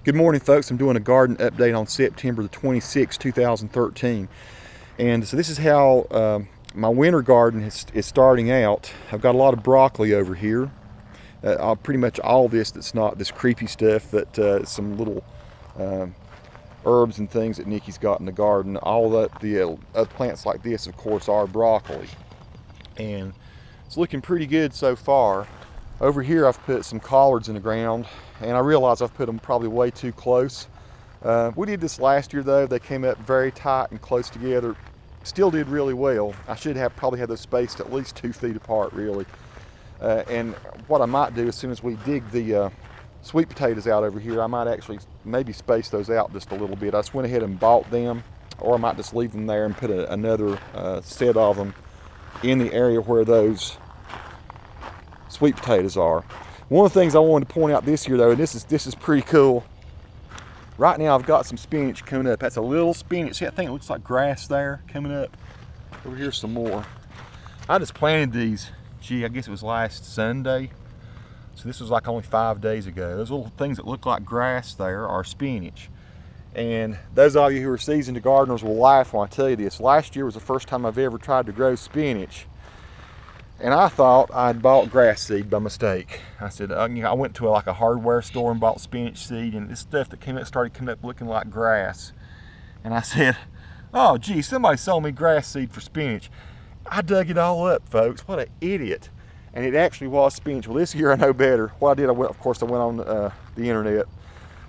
Good morning, folks. I'm doing a garden update on September the 26th, 2013. And so this is how my winter garden is starting out. I've got a lot of broccoli over here. Pretty much all this that's not this creepy stuff, but some little herbs and things that Nikki's got in the garden. All the other plants like this, of course, are broccoli. And it's looking pretty good so far. Over here I've put some collards in the ground, and I realize I've put them probably way too close. We did this last year though. They came up very tight and close together. Still did really well. I should have probably had those spaced at least 2 feet apart really. And what I might do as soon as we dig the sweet potatoes out over here, I might actually maybe space those out just a little bit. I just went ahead and bought them, or I might just leave them there and put another set of them in the area where those sweet potatoes are. One of the things I wanted to point out this year though, and this is pretty cool. Right now I've got some spinach coming up. That's a little spinach. See, I think it looks like grass there coming up. Over here's some more. I just planted these, gee, I guess it was last Sunday. So this was like only 5 days ago. Those little things that look like grass there are spinach. And those of you who are seasoned gardeners will laugh when I tell you this. Last year was the first time I've ever tried to grow spinach. And I thought I'd bought grass seed by mistake. I said, I went to like a hardware store and bought spinach seed, and this stuff that came up started coming up looking like grass. And I said, oh gee, somebody sold me grass seed for spinach. I dug it all up, folks. What an idiot. And it actually was spinach. Well, this year I know better. What I did, of course I went on the internet.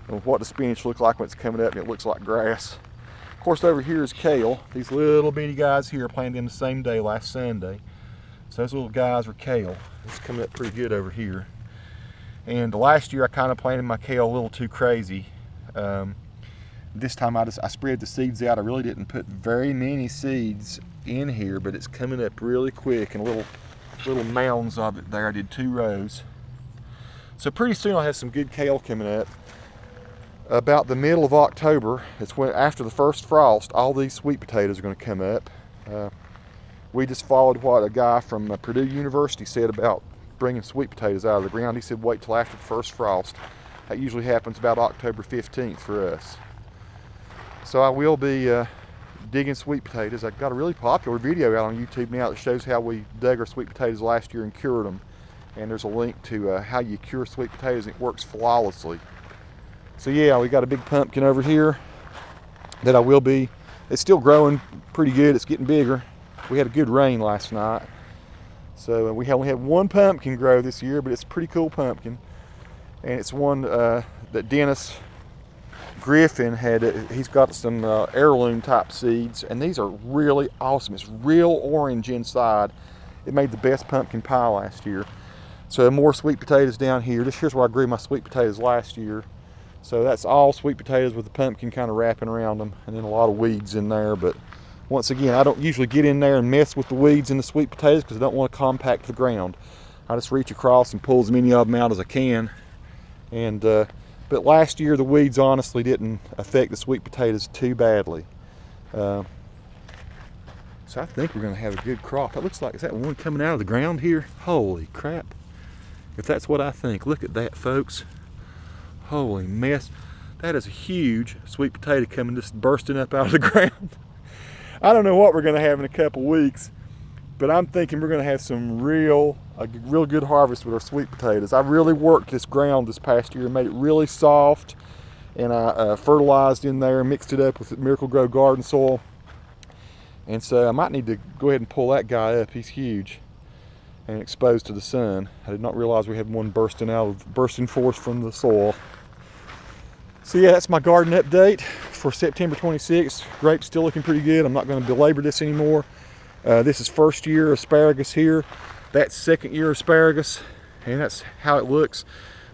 And what does spinach look like when it's coming up and it looks like grass? Of course, over here is kale. These little bitty guys here planted in the same day last Sunday. So those little guys are kale. It's coming up pretty good over here. And last year I kind of planted my kale a little too crazy. This time I spread the seeds out. I really didn't put very many seeds in here, but it's coming up really quick, and little mounds of it there. I did 2 rows. So pretty soon I'll have some good kale coming up. About the middle of October, it's when after the first frost, all these sweet potatoes are going to come up. We just followed what a guy from Purdue University said about bringing sweet potatoes out of the ground. He said wait till after the first frost. That usually happens about October 15th for us. So I will be digging sweet potatoes. I've got a really popular video out on YouTube now that shows how we dug our sweet potatoes last year and cured them. And there's a link to how you cure sweet potatoes, and it works flawlessly. So yeah, we got a big pumpkin over here that it's still growing pretty good. It's getting bigger. We had a good rain last night, so we only had 1 pumpkin grow this year, but it's a pretty cool pumpkin, and it's one that Dennis Griffin had. He's got some heirloom type seeds, and these are really awesome. It's real orange inside. It made the best pumpkin pie last year. So more sweet potatoes down here. Here's where I grew my sweet potatoes last year. So that's all sweet potatoes with the pumpkin kind of wrapping around them, and then a lot of weeds in there. But once again, I don't usually get in there and mess with the weeds in the sweet potatoes because I don't want to compact the ground. I just reach across and pull as many of them out as I can. And but last year the weeds honestly didn't affect the sweet potatoes too badly. So I think we're going to have a good crop. It looks like, is that one coming out of the ground here? Holy crap. If that's what I think, look at that, folks. Holy mess. That is a huge sweet potato coming, just bursting up out of the ground. I don't know what we're going to have in a couple weeks, but I'm thinking we're going to have a real good harvest with our sweet potatoes. I really worked this ground this past year and made it really soft, and I fertilized in there and mixed it up with Miracle Grow garden soil. And so I might need to go ahead and pull that guy up. He's huge and exposed to the sun. I did not realize we had one bursting forth from the soil. So yeah, that's my garden update for September 26th. Grapes still looking pretty good. I'm not going to belabor this anymore. This is first year asparagus here. That's second year asparagus, and that's how it looks.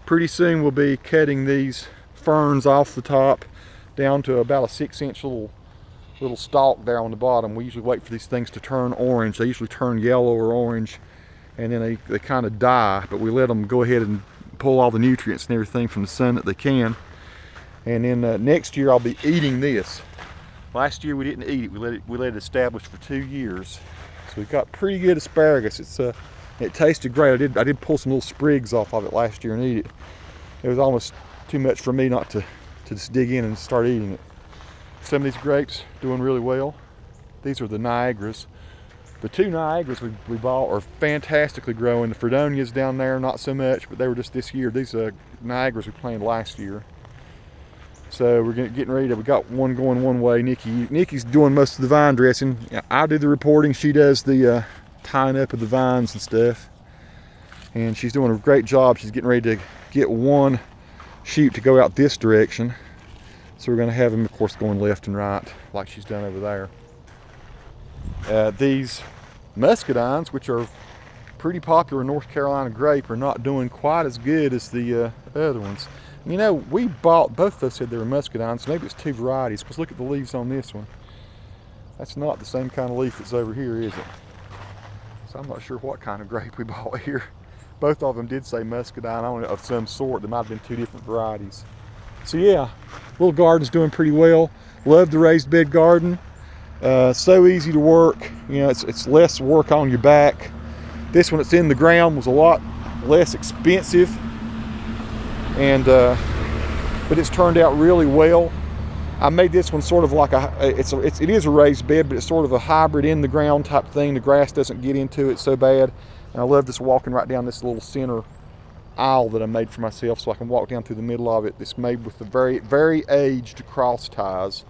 Pretty soon we'll be cutting these ferns off the top down to about a 6-inch little stalk there on the bottom. We usually wait for these things to turn orange. They usually turn yellow or orange, and then they kind of die, but we let them go ahead and pull all the nutrients and everything from the sun that they can. And then next year I'll be eating this. Last year we didn't eat it. We let it establish for 2 years. So we've got pretty good asparagus. It tasted great. I did pull some little sprigs off of it last year and eat it. It was almost too much for me not to to just dig in and start eating it. Some of these grapes doing really well. These are the Niagaras. The two Niagaras we bought are fantastically growing. The Fredonia's down there, not so much, but they were just this year. These Niagaras we planted last year. So we're getting ready to, we got one going one way. Nikki's doing most of the vine dressing. I do the reporting, she does the tying up of the vines and stuff. And she's doing a great job. She's getting ready to get one shoot to go out this direction. So we're gonna have them, of course, going left and right, like she's done over there. These muscadines, which are pretty popular North Carolina grape, are not doing quite as good as the other ones. You know, we bought, both of us said they were muscadines, so maybe it's two varieties, because look at the leaves on this one. That's not the same kind of leaf that's over here, is it? So I'm not sure what kind of grape we bought here. Both of them did say muscadine, I don't know, of some sort. There might have been two different varieties. So yeah, little garden's doing pretty well. Love the raised bed garden. So easy to work. You know, it's less work on your back. This one that's in the ground was a lot less expensive. And but it's turned out really well. I made this one sort of like it is a raised bed, but it's sort of a hybrid in the ground type thing. The grass doesn't get into it so bad. And I love just walking right down this little center aisle that I made for myself, so I can walk down through the middle of it. It's made with the very aged cross ties,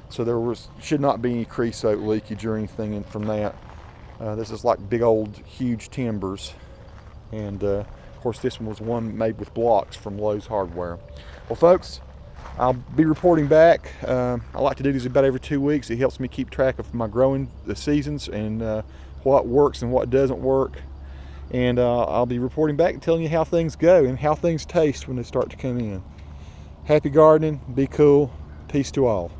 so there should not be any creosote leakage or anything from that. This is like big old huge timbers, and of course this one was one made with blocks from Lowe's Hardware. Well folks, I'll be reporting back. I like to do these about every 2 weeks. It helps me keep track of my growing seasons and what works and what doesn't work. And I'll be reporting back and telling you how things go and how things taste when they start to come in. Happy gardening, be cool, peace to all.